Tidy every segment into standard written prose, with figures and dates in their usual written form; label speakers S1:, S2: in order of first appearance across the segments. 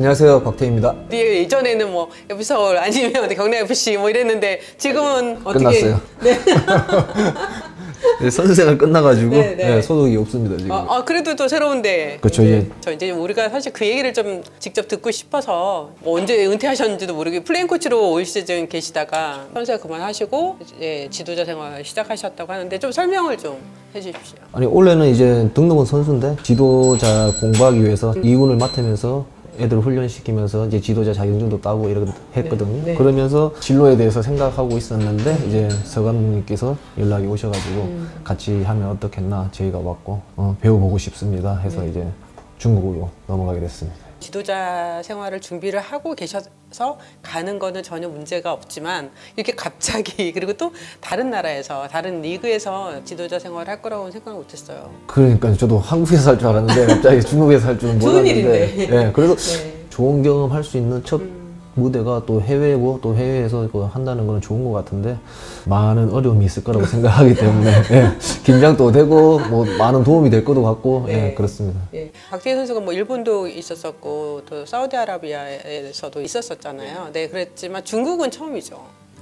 S1: 안녕하세요, 곽태희입니다.
S2: 예전에는 뭐 FS서울 아니면 경남FC 뭐 이랬는데 지금은 어떻게?
S1: 끝났어요.
S2: 네.
S1: 네, 선수생활 끝나가지고
S2: 네, 네.
S1: 네, 소득이 없습니다 지금.
S2: 그래도 또 새로운데.
S1: 그렇죠.
S2: 이제 우리가 사실 그 얘기를 좀 직접 듣고 싶어서 뭐 언제 은퇴하셨는지도 모르게 플레잉 코치로 올 시즌 계시다가 선수가 그만하시고 이제 지도자 생활 시작하셨다고 하는데 좀 설명을 좀 해주십시오.
S1: 아니 원래는 이제 등록은 선수인데 지도자 공부하기 위해서 2군을 맡으면서 애들 훈련시키면서 이제 지도자 자격증도 따고 했거든요.
S2: 네.
S1: 그러면서 진로에 대해서 생각하고 있었는데 이제 서 감독님께서 연락이 오셔가지고 같이 하면 어떻겠나 저희가 왔고 배워보고 싶습니다 해서 이제 중국으로 넘어가게 됐습니다.
S2: 지도자 생활을 준비를 하고 계셔서 가는 거는 전혀 문제가 없지만 이렇게 갑자기 그리고 또 다른 나라에서 다른 리그에서 지도자 생활을 할 거라고는 생각을 못했어요.
S1: 그러니까 저도 한국에서 할 줄 알았는데 갑자기 중국에서 할 줄은
S2: 좋은
S1: 몰랐는데
S2: 일인데.
S1: 네, 그래도
S2: 네.
S1: 좋은 경험 할 수 있는 첫 무대가 또 해외고 또 해외에서 한다는 거는 좋은 것 같은데 많은 어려움이 있을 거라고 생각하기 때문에 예, 긴장도 되고 뭐 많은 도움이 될 것도 같고 예, 그렇습니다.
S2: 예. 박태희 선수가 뭐 일본도 있었었고 또 사우디아라비아에서도 있었었잖아요. 네, 그랬지만 중국은 처음이죠.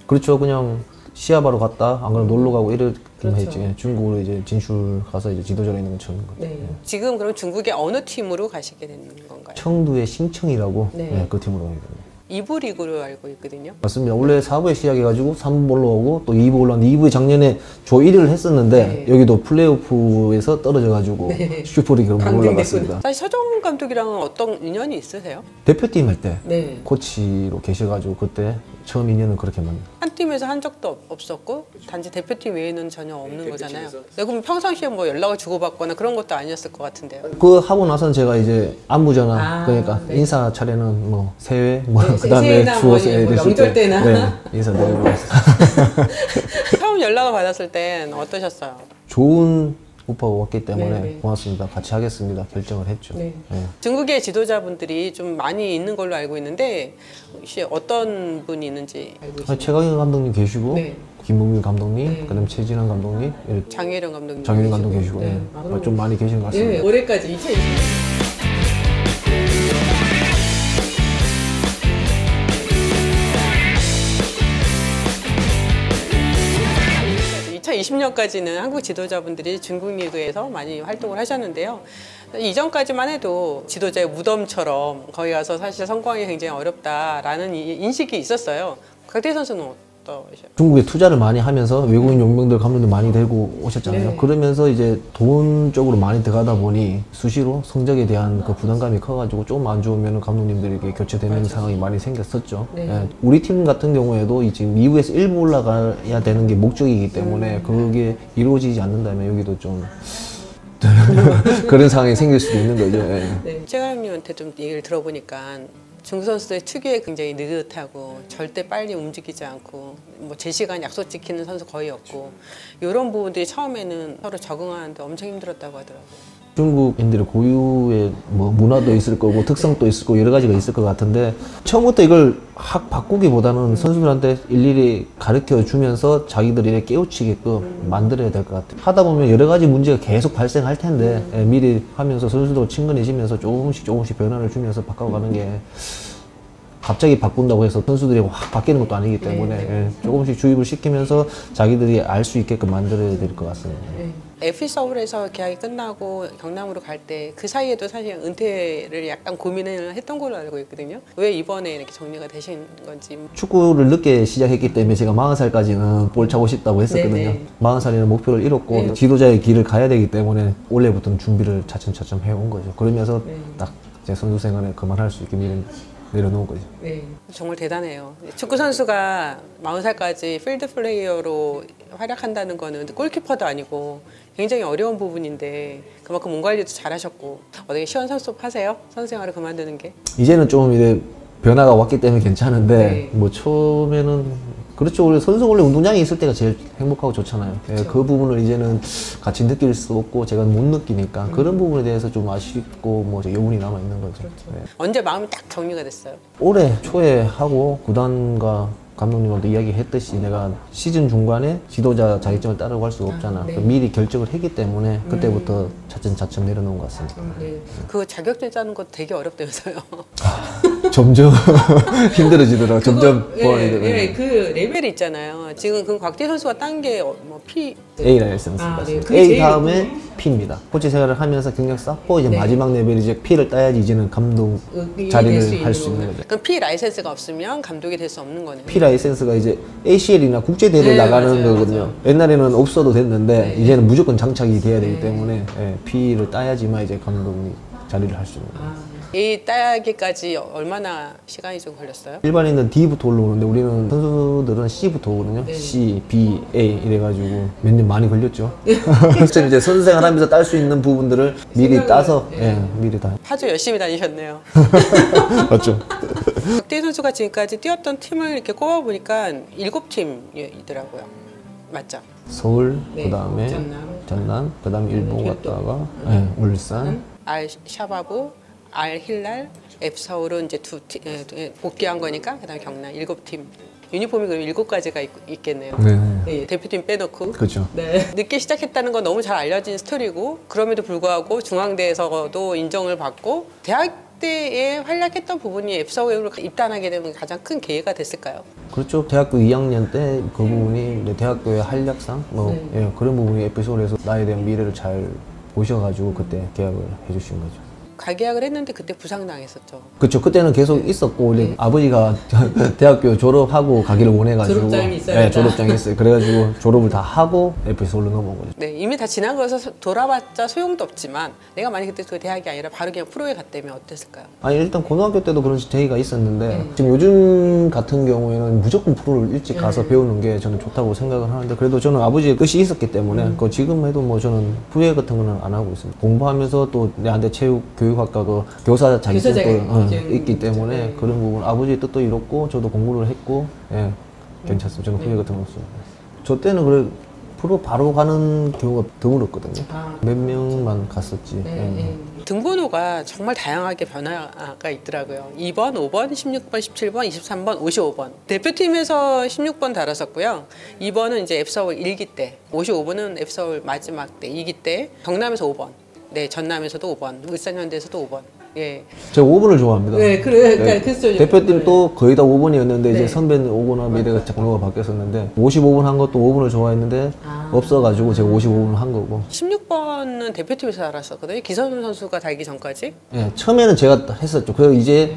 S1: 그렇죠. 그냥 시합하러 갔다 안 그러면 놀러 가고 이랬긴
S2: 그렇죠.
S1: 했지. 예, 중국으로 이제 진출 가서 이제 지도자로 있는 건 처음인 거죠.
S2: 네.
S1: 예.
S2: 지금 그럼 중국의 어느 팀으로 가시게 되는 건가요?
S1: 청두의 신청이라고
S2: 네.
S1: 예, 그 팀으로 가게 됩니다.
S2: 2부 리그로 알고 있거든요.
S1: 맞습니다. 원래 4부에 시작해가지고 3부 올라오고 또 2부 올라왔는데 2부에 작년에 조 1위를 했었는데 여기도 플레이오프에서 떨어져가지고 슈퍼리그로 못 올라갔습니다.
S2: 사실 서정 감독이랑은 어떤 인연이 있으세요?
S1: 대표팀 할 때
S2: 네.
S1: 코치로 계셔가지고 그때 처음 인연은 그렇게 만났어요.
S2: 한 팀에서 한 적도 없었고 단지 대표팀 외에는 전혀 없는 거잖아요. 네, 그럼 평상시에 뭐 연락을 주고받거나 그런 것도 아니었을 것 같은데요.
S1: 그거 하고 나서는 제가 이제 안부 전화 그러니까
S2: 네.
S1: 인사 차례는 뭐 새해 뭐
S2: 네,
S1: 그다음에
S2: 새해나
S1: 추워서
S2: 뭐 명절 때나.
S1: 네, 인사드리고
S2: 처음 연락을 받았을 땐 어떠셨어요?
S1: 좋은 오빠가 왔기 때문에
S2: 네.
S1: 고맙습니다. 같이 하겠습니다. 결정을 했죠.
S2: 네.
S1: 네.
S2: 중국의 지도자분들이 좀 많이 있는 걸로 알고 있는데 혹시 어떤 분이 있는지 알고 계시나요?
S1: 최강현 감독님 계시고
S2: 네.
S1: 김문규 감독님,
S2: 네.
S1: 그다음에 최진환 감독님,
S2: 장혜령 감독님
S1: 장윤희 감독 계시고
S2: 네.
S1: 네. 좀 많이 계신 것 같습니다.
S2: 네, 올해까지 2020. 2020년까지는 한국 지도자분들이 중국 리그에서 많이 활동을 하셨는데요. 이전까지만 해도 지도자의 무덤처럼 거기 가서 사실 성공하기 굉장히 어렵다라는 인식이 있었어요. 곽태희 선수는 어떠세요?
S1: 중국에 투자를 많이 하면서 외국인 용병들 감독들 많이 데리고 오셨잖아요.
S2: 네.
S1: 그러면서 이제 돈 쪽으로 많이 들어가다 보니 수시로 성적에 대한 그 부담감이 커가지고 좀 안 좋으면 감독님들에게 교체되는 상황이 많이 생겼었죠.
S2: 네.
S1: 예, 우리 팀 같은 경우에도 지금 2부에서 1부 올라가야 되는 게 목적이기 때문에 그게 이루어지지 않는다면 여기도 좀 그런 상황이 생길 수도 있는 거죠. 예.
S2: 네. 최강님한테 좀 얘기를 들어보니까 중국 선수들 특유의 굉장히 느긋하고 절대 빨리 움직이지 않고 뭐 제 시간 약속 지키는 선수 거의 없고 이런 부분들이 처음에는 서로 적응하는데 엄청 힘들었다고 하더라고요.
S1: 중국인들의 고유의 뭐 문화도 있을 거고 특성도 있을 거고 여러 가지가 있을 것 같은데 처음부터 이걸 확 바꾸기보다는 선수들한테 일일이 가르쳐 주면서 자기들이 이렇게 깨우치게끔 만들어야 될 것 같아요. 하다 보면 여러 가지 문제가 계속 발생할 텐데 예, 미리 하면서 선수도 친근해지면서 조금씩 변화를 주면서 바꿔가는 게 갑자기 바꾼다고 해서 선수들이 확 바뀌는 것도 아니기 때문에 예, 조금씩 주입을 시키면서 자기들이 알 수 있게끔 만들어야 될 것 같습니다.
S2: FC서울에서 계약이 끝나고 경남으로 갈 때 그 사이에도 사실 은퇴를 약간 고민을 했던 걸로 알고 있거든요. 왜 이번에 이렇게 정리가 되신 건지.
S1: 축구를 늦게 시작했기 때문에 제가 40살까지는 볼 차고 싶다고 했었거든요.
S2: 네네.
S1: 40살이라는 목표를 이뤘고
S2: 네.
S1: 지도자의 길을 가야 되기 때문에 원래부터는 준비를 차츰차츰 해온 거죠. 그러면서 딱 제 선수 생활을 그만할 수 있게 내려놓은 거죠.
S2: 네, 정말 대단해요. 축구 선수가 40살까지 필드 플레이어로 활약한다는 거는 골키퍼도 아니고 굉장히 어려운 부분인데 그만큼 몸 관리도 잘하셨고 어떻게 시원섭섭 하세요? 선수 생활을 그만두는 게?
S1: 이제는 좀 이제 변화가 왔기 때문에 괜찮은데
S2: 네.
S1: 뭐 처음에는 그렇죠. 원래 선수 원래 운동장에 있을 때가 제일 행복하고 좋잖아요. 예, 그 부분을 이제는 같이 느낄 수 없고 제가 못 느끼니까 그런 부분에 대해서 좀 아쉽고 뭐 여운이 남아 있는 거죠.
S2: 그렇죠.
S1: 예.
S2: 언제 마음이 딱 정리가 됐어요?
S1: 올해 초에 하고 구단과 감독님한테 이야기했듯이 내가 시즌 중간에 지도자 자격증을 따르고 할 수가 없잖아.
S2: 네.
S1: 미리 결정을 했기 때문에 그때부터 차츰차츰 내려놓은 것 같습니다.
S2: 네. 그 자격증 따는 거 되게 어렵다면서요?
S1: 점점 힘들어지더라고요. 점점 보완이 되고.
S2: 예, 그 레벨이 있잖아요. 지금 그 곽태 선수가 딴 게 뭐 P
S1: A 라이센스가
S2: 네.
S1: A 다음에 P입니다. 코치 생활을 하면서 경력 쌓고 이제 마지막 레벨이 이제 P를 따야지 이제는 감독 자리를 할 수 있는 거죠.
S2: 그럼 P 라이센스가 없으면 감독이 될 수 없는 거네요.
S1: P 라이센스가 이제 ACL이나 국제 대회를 나가는 거거든요. 옛날에는 없어도 됐는데 이제는 무조건 장착이 돼야 되기 때문에 P를 따야지만 이제 감독이 자리를 할 수 있는 거예요.
S2: A 따기까지 얼마나 시간이 좀 걸렸어요?
S1: 일반인은 D부터 올라오는데 우리는 선수들은 C부터 오거든요. C, B, A 이래가지고 몇 년 많이 걸렸죠. 그래서 이제 선수 생활하면서 딸 수 있는 부분들을 미리 따서 미리 다.
S2: 아주 열심히 다니셨네요.
S1: 맞죠.
S2: 곽태 선수가 지금까지 뛰었던 팀을 이렇게 꼽아보니까 7팀이더라고요. 맞죠?
S1: 서울, 그다음에 전남, 그다음에 일본 갔다가 울산,
S2: 알 샤바브, 알 힐랄, F 서울은 이제 복귀한 거니까 그다음에 경남 7팀. 유니폼이 그럼 7가지가 있겠네요. 네, 대표팀 빼놓고.
S1: 그렇죠.
S2: 네. 늦게 시작했다는 건 너무 잘 알려진 스토리고 그럼에도 불구하고 중앙대에서도 인정을 받고 대학 때에 활약했던 부분이 F 서울로 입단하게 되면 가장 큰 계기가 됐을까요?
S1: 그렇죠. 대학교 2학년 때 그 부분이 대학교의 활약상 그런 부분이 F 서울에서 나에 대한 미래를 잘 보셔가지고 그때 계약을 해주신 거죠.
S2: 가계약을 했는데 그때 부상당했었죠.
S1: 그렇죠. 그때는 계속 있었고 원래 아버지가 대학교 졸업하고 가기를 원해가지고
S2: 졸업장이 있어요.
S1: 졸업장이 있어요. 그래가지고 졸업을 다 하고 FS올로 넘어온 거죠.
S2: 네, 이미 다 지난 거여서 돌아봤자 소용도 없지만 내가 만약 그때 그 대학이 아니라 바로 그냥 프로에 갔다면 어땠을까요?
S1: 아니 일단 고등학교 때도 그런 제의가 있었는데 지금 요즘 같은 경우에는 무조건 프로를 일찍 가서 배우는 게 저는 좋다고 생각을 하는데 그래도 저는 아버지의 뜻이 있었기 때문에 지금 해도 뭐 저는 후회 같은 거는 안 하고 있습니다. 공부하면서 또 내한테 체육 교육학과 그 교사 자격증도 있기 때문에 그런 부분 아버지의 뜻도 이뤘고 저도 공부를 했고 괜찮습니다. 저는 후회 같은 거 없습니다. 저 때는 그래 프로 바로 가는 경우가 드물었거든요. 몇 명만 갔었지.
S2: 등번호가 정말 다양하게 변화가 있더라고요. 2번, 5번, 16번, 17번, 23번, 55번. 대표팀에서 16번 달았었고요. 2번은 이제 F서울 1기 때, 55번은 F서울 마지막 때, 2기 때, 경남에서 5번. 네, 전남에서도 5번, 울산현대에서도 5번. 예.
S1: 제가 5번을 좋아합니다.
S2: 네, 그러니까 그랬죠.
S1: 대표팀도 거의 다 5번이었는데 이제 선배는 5번하고 미래가 번호가 바뀌었었는데 55번 한 것도 5번을 좋아했는데 없어가지고 제가 55번을 한 거고.
S2: 16번은 대표팀에서 달았었거든요. 기성용 선수가 달기 전까지.
S1: 네, 처음에는 제가 했었죠. 그래서 이제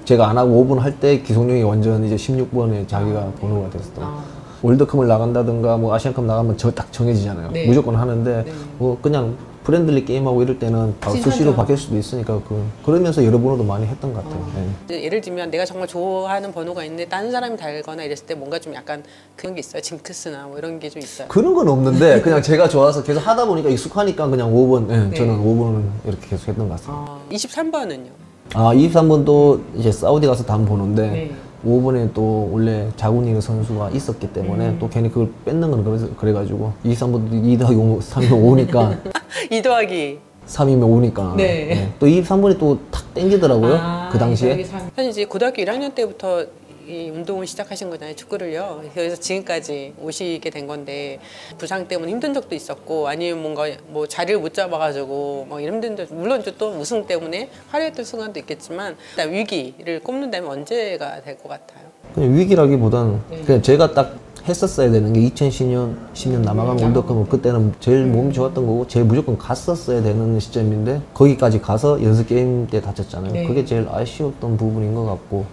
S1: 제가 안 하고 5번 할 때 기성용이 완전 이제 16번에 자기가 번호가 됐었던. 월드컵을 나간다든가 뭐 아시안컵 나가면 딱 정해지잖아요. 무조건 하는데 뭐 그냥 프렌들리 게임하고 이럴 때는 수시로 바뀔 수도 있으니까 그러면서 여러 번호도 많이 했던 것 같아요.
S2: 예를 들면 내가 정말 좋아하는 번호가 있는데 다른 사람이 달거나 이랬을 때 뭔가 좀 약간 그런 게 있어요. 징크스나 뭐 이런 게 좀 있어요.
S1: 그런 건 없는데 그냥 제가 좋아서 계속 하다 보니까 익숙하니까 그냥 5번 저는 5번을 이렇게 계속 했던 것 같습니다.
S2: 23번은요?
S1: 23번도 이제 사우디 가서 단 번호인데 5번에 또 원래 자군이 선수가 있었기 때문에 또 괜히 그걸 뺏는 건 그래가지고 23번도 2 더하기 3이면 5니까
S2: 2 더하기
S1: 3이면 5니까 또 23번이 또 탁 땡기더라고요. 그 당시에
S2: 사실 이제 고등학교 1학년 때부터 이 운동을 시작하신 거잖아요, 축구를요. 그래서 지금까지 오시게 된 건데 부상 때문에 힘든 적도 있었고 아니면 뭔가 뭐 자리를 못 잡아가지고 뭐 힘든 적 물론 또 우승 때문에 화려했던 순간도 있겠지만 일단 위기를 꼽는다면 언제가 될 것 같아요?
S1: 그냥 위기라기보다는 그냥 제가 딱 했었어야 되는 게 2010년 남아가면 월드컵은 그때는 제일 몸이 좋았던 거고 제일 무조건 갔었어야 되는 시점인데 거기까지 가서 연습 게임 때 다쳤잖아요. 그게 제일 아쉬웠던 부분인 것 같고.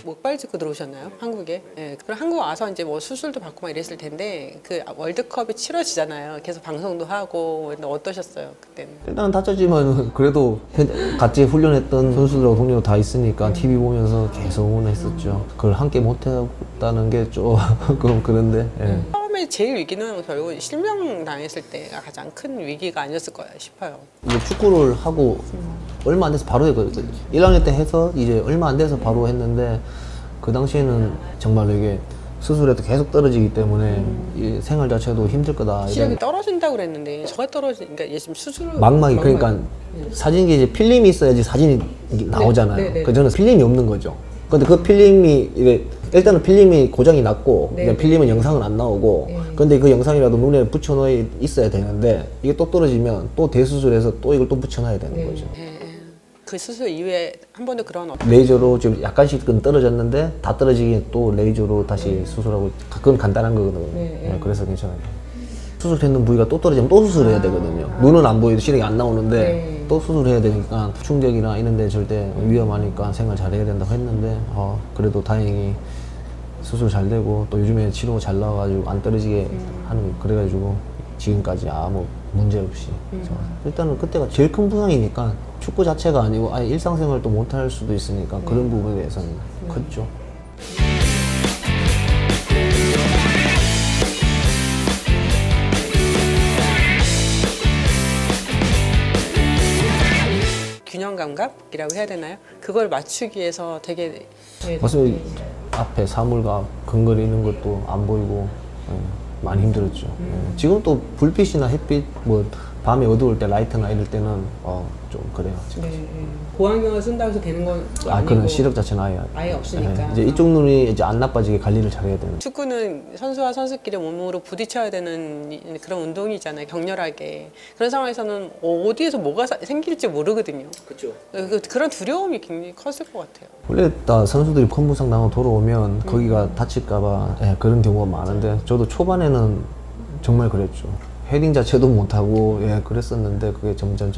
S2: 목발 짚고 들어오셨나요? 한국에? 네. 그럼 한국 와서 이제 뭐 수술도 받고 막 이랬을 텐데 그 월드컵이 치러지잖아요. 계속 방송도 하고 어떠셨어요 그때는?
S1: 일단 다쳤지만 그래도 같이 훈련했던 선수들하고 동료도 다 있으니까 TV 보면서 계속 응원했었죠. 그걸 함께 못했다는 게 조금 그런데.
S2: 처음에 제일 위기는 결국 실명 당했을 때가 가장 큰 위기가 아니었을까 싶어요.
S1: 이제 축구를 하고 얼마 안 돼서 바로 했거든요. 1학년 때 해서 이제 얼마 안 돼서 바로 했는데 그 당시에는 정말 이게 수술해도 계속 떨어지기 때문에 이 생활 자체도 힘들 거다.
S2: 시력이 떨어진다고 그랬는데 저가 떨어지니까 지금 수술을
S1: 망막이 그러니까 사진기 이제 필름이 있어야지 사진이 나오잖아요. 그 저는 필름이 없는 거죠. 근데 그 필름이 이게 일단은 필름이 고장이 났고
S3: 네.
S1: 그냥 필름은 영상은 안 나오고
S3: 네.
S1: 근데 그 영상이라도 눈에 붙여놓아 있어야 되는데 이게 또 떨어지면 또 대수술해서 또 이걸 또 붙여놔야 되는
S3: 네.
S1: 거죠.
S2: 그 수술 이후에 한 번도 그런
S1: 레이저로 지금 약간씩은 떨어졌는데 다 떨어지게 또 레이저로 다시 수술하고 그건 간단한 거거든요.
S3: 네.
S1: 네, 그래서 괜찮아요. 수술했는 부위가 또 떨어지면 또 수술해야 되거든요. 눈은 안 보이도 시력이 안 나오는데
S3: 네.
S1: 또 수술해야 되니까 충격이나 이런 데 절대 위험하니까 생활 잘해야 된다고 했는데 그래도 다행히 수술 잘 되고 또 요즘에 치료가 잘 나와가지고 안 떨어지게 하는 그래가지고 지금까지 아무 문제 없이 일단은 그때가 제일 큰 부상이니까 축구 자체가 아니고 아예 일상생활도 못할 수도 있으니까 그런 부분에 대해서는 컸죠.
S2: 균형 감각이라고 해야 되나요? 그걸 맞추기 위해서 되게
S1: 맞아요. 앞에 사물과 근거리는 것도 안 보이고 많이 힘들었죠. 지금 또 불빛이나 햇빛 뭐 밤에 어두울 때 라이트나 이럴 때는 좀 그래요. 지금.
S3: 보안경을 쓴다고 해서 되는 건 아니고
S1: 그런 시력 자체는
S3: 아예 없으니까.
S1: 네, 이제 이쪽 눈이 이제 안 나빠지게 관리를 잘해야 되는.
S2: 축구는 선수와 선수끼리 몸으로 부딪혀야 되는 그런 운동이잖아요. 격렬하게. 그런 상황에서는 어디에서 뭐가 생길지 모르거든요.
S3: 그렇죠.
S2: 그런 두려움이 굉장히 컸을 것 같아요.
S1: 원래 다 선수들이 큰 부상 나고 돌아오면 거기가 다칠까봐 그런 경우가 많은데 저도 초반에는 정말 그랬죠. 헤딩 자체도 못하고 그랬었는데 그게 점점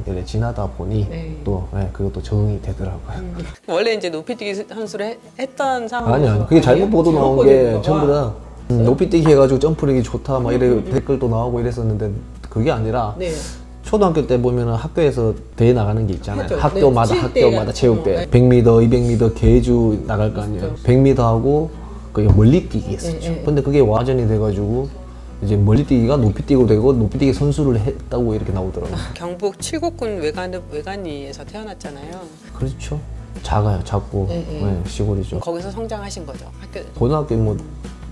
S1: 이렇게 지나다 보니 또 그것도 적응이 되더라고요.
S2: 원래 이제 높이뛰기 선수를 했던 상황.
S1: 아니요, 그게 잘못 보도 나온 게
S3: 보도가.
S1: 전부 다 높이뛰기 해가지고 점프력이 좋다 막 이래 댓글도 나오고 이랬었는데 그게 아니라
S3: 네.
S1: 초등학교 때 보면은 학교에서 대회 나가는 게 있잖아요.
S3: 하죠.
S1: 학교마다
S3: 네,
S1: 학교마다 체육대
S3: 네.
S1: 100m, 200m 계주 나갈 거 아니에요. 100m 하고 그게 멀리뛰기 했었죠. 근데 그게 와전이 돼가지고 이제 멀리뛰기가 높이뛰고 되고 높이뛰기 선수를 했다고 이렇게 나오더라고요.
S2: 경북 칠곡군 외관리에서 태어났잖아요.
S1: 그렇죠. 작아요, 작고 시골이죠.
S2: 거기서 성장하신 거죠. 학교.
S1: 고등학교 뭐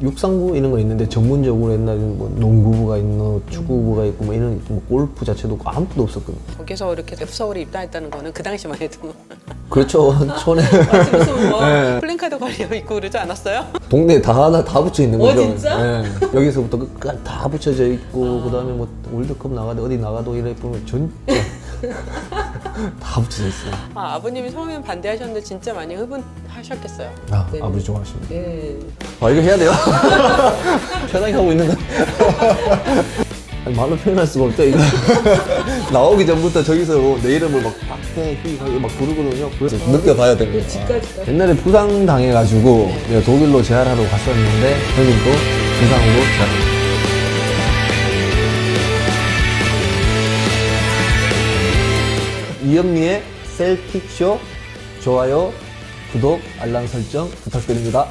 S1: 육상부 이런 거 있는데 전문적으로 옛날에 뭐 농구부가 있고 축구부가 있고 뭐 이런 뭐 골프 자체도 아무것도 없었거든요.
S2: 거기서 이렇게 F서울에 입단했다는 거는 그 당시만 해도
S1: 그렇죠. 촌에
S3: 무슨 뭐
S2: 플랜카드 걸려 있고 그러지 않았어요?
S1: 동네 다 붙여 있는 거죠.
S3: 진짜?
S1: 여기서부터 끝까지 다 붙여져 있고 그다음에 뭐 월드컵 나가도 어디 나가도 이래 보면 전체 다 붙여져 있어요.
S2: 아버님이 처음엔 반대하셨는데 진짜 많이 흥분하셨겠어요.
S1: 아버지 좋아하십니다.
S3: 네.
S1: 이거 해야 돼요? 편하게 하고 있는 거. 아니, 말로 표현할 수가 없죠, 이거. 나오기 전부터 저기서 내 이름을 막 박태, 막 부르거든요. 그래서 느껴봐야 됩니다.
S3: 집까지.
S1: 옛날에 부상 당해가지고 독일로 재활하러 갔었는데, 여긴 또 부상으로 재활. 이현미의 셀틱쇼, 좋아요, 구독, 알람 설정 부탁드립니다.